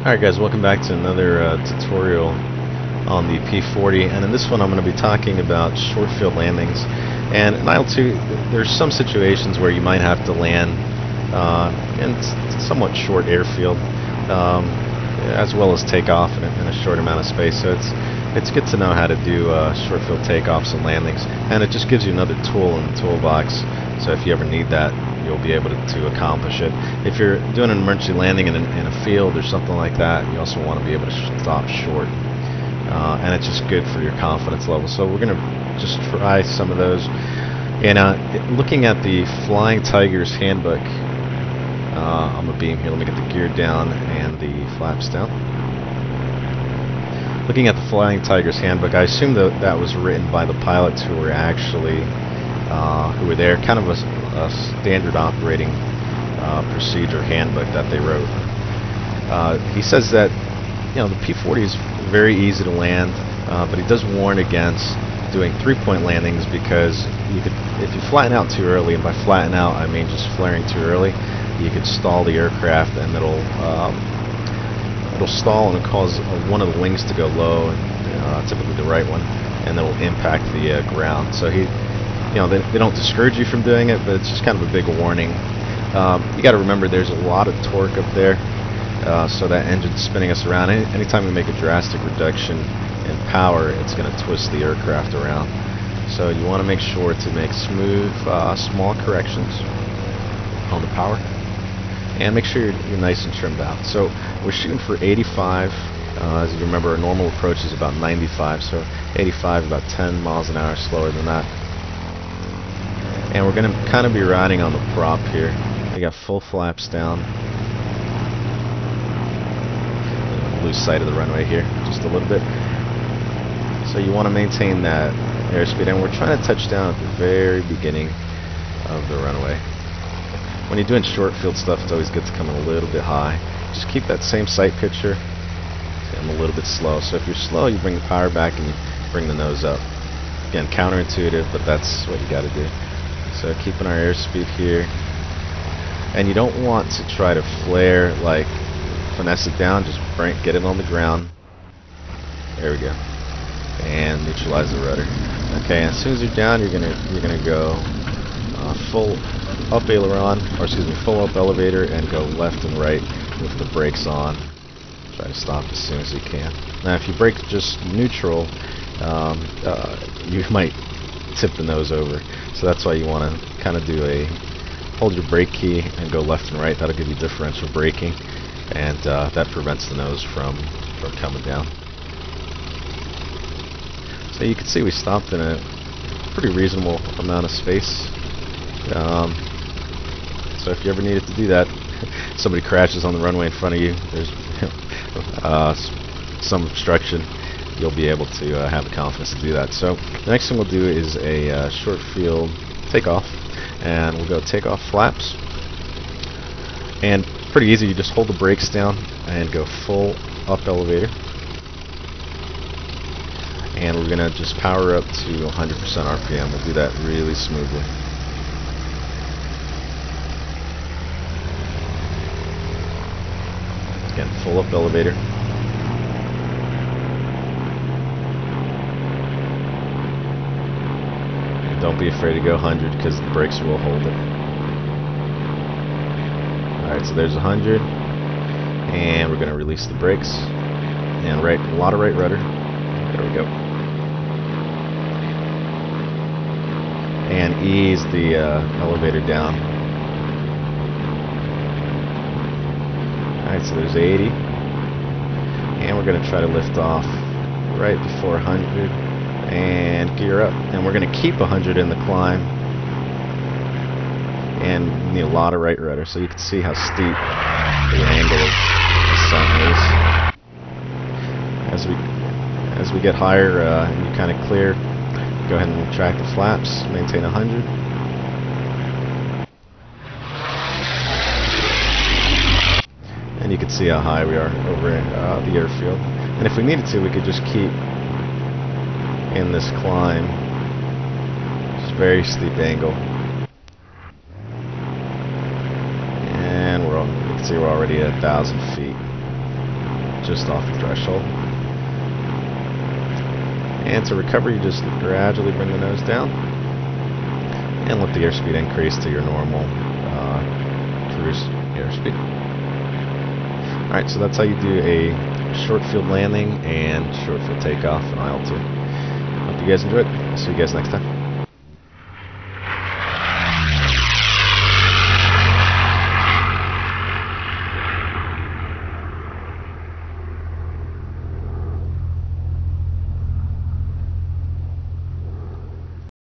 Alright guys, welcome back to another tutorial on the P-40, and in this one I'm going to be talking about short field landings. And in IL2 there's some situations where you might have to land in somewhat short airfield as well as take off in a short amount of space, so it's good to know how to do short field takeoffs and landings, and it just gives you another tool in the toolbox, so if you ever need that you'll be able to accomplish it. If you're doing an emergency landing in a field or something like that, you also want to be able to stop short. And it's just good for your confidence level. So we're going to just try some of those. And looking at the Flying Tigers handbook, I'm a beam here. Let me get the gear down and the flaps down. Looking at the Flying Tigers handbook, I assume that was written by the pilots who were actually who were there, kind of a standard operating procedure handbook that they wrote. He says that the P-40 is very easy to land, but he does warn against doing three-point landings because if you flatten out too early, and by flatten out I mean just flaring too early, you could stall the aircraft, and it'll stall and cause one of the wings to go low, and typically the right one, and it'll impact the ground. So they don't discourage you from doing it, but it's just kind of a big warning. You got to remember there's a lot of torque up there, so that engine's spinning us around. Anytime we make a drastic reduction in power, it's going to twist the aircraft around. So you want to make sure to make smooth, small corrections on the power, and make sure you're nice and trimmed out. So we're shooting for 85. As you remember, our normal approach is about 95, so 85, about 10 miles an hour slower than that. And we're going to kind of be riding on the prop here. We got full flaps down. Lose sight of the runway here just a little bit. So you want to maintain that airspeed, and we're trying to touch down at the very beginning of the runway. When you're doing short field stuff, it's always good to come in a little bit high. Just keep that same sight picture. I'm a little bit slow. So if you're slow, you bring the power back and you bring the nose up. Again, counterintuitive, but that's what you got to do. So keeping our airspeed here, and you don't want to try to flare, like finesse it down. Just get it on the ground. There we go, and neutralize the rudder. Okay, and as soon as you're down, you're gonna go full up aileron, or excuse me, full up elevator, and go left and right with the brakes on. Try to stop as soon as you can. Now, if you brake just neutral, you might tip the nose over. So that's why you want to kind of hold your brake key and go left and right. That'll give you differential braking, and that prevents the nose from coming down. So you can see we stopped in a pretty reasonable amount of space. So if you ever needed to do that, somebody crashes on the runway in front of you, there's some obstruction, you'll be able to have the confidence to do that. So the next thing we'll do is a short field takeoff, and we'll go takeoff flaps, and pretty easy. You just hold the brakes down and go full up elevator, and we're gonna just power up to 100% RPM. We'll do that really smoothly. Again, full up elevator. Don't be afraid to go 100 because the brakes will hold it. Alright, so there's 100, and we're going to release the brakes, and a lot of right rudder. There we go. And ease the elevator down. Alright, so there's 80, and we're going to try to lift off right before 100. And gear up, and we're going to keep 100 in the climb, and you need a lot of right rudder, so you can see how steep the angle of descent is. As we get higher and you kind of clear, go ahead and retract the flaps, maintain 100. And you can see how high we are over the airfield, and if we needed to, we could just keep in this climb. It's a very steep angle, and you can see we're already at 1,000 feet. just off the threshold. And to recover, you just gradually bring the nose down and let the airspeed increase to your normal cruise airspeed. Alright, so that's how you do a short field landing and short field takeoff in IL2. Hope you guys enjoyed. I'll see you guys next time.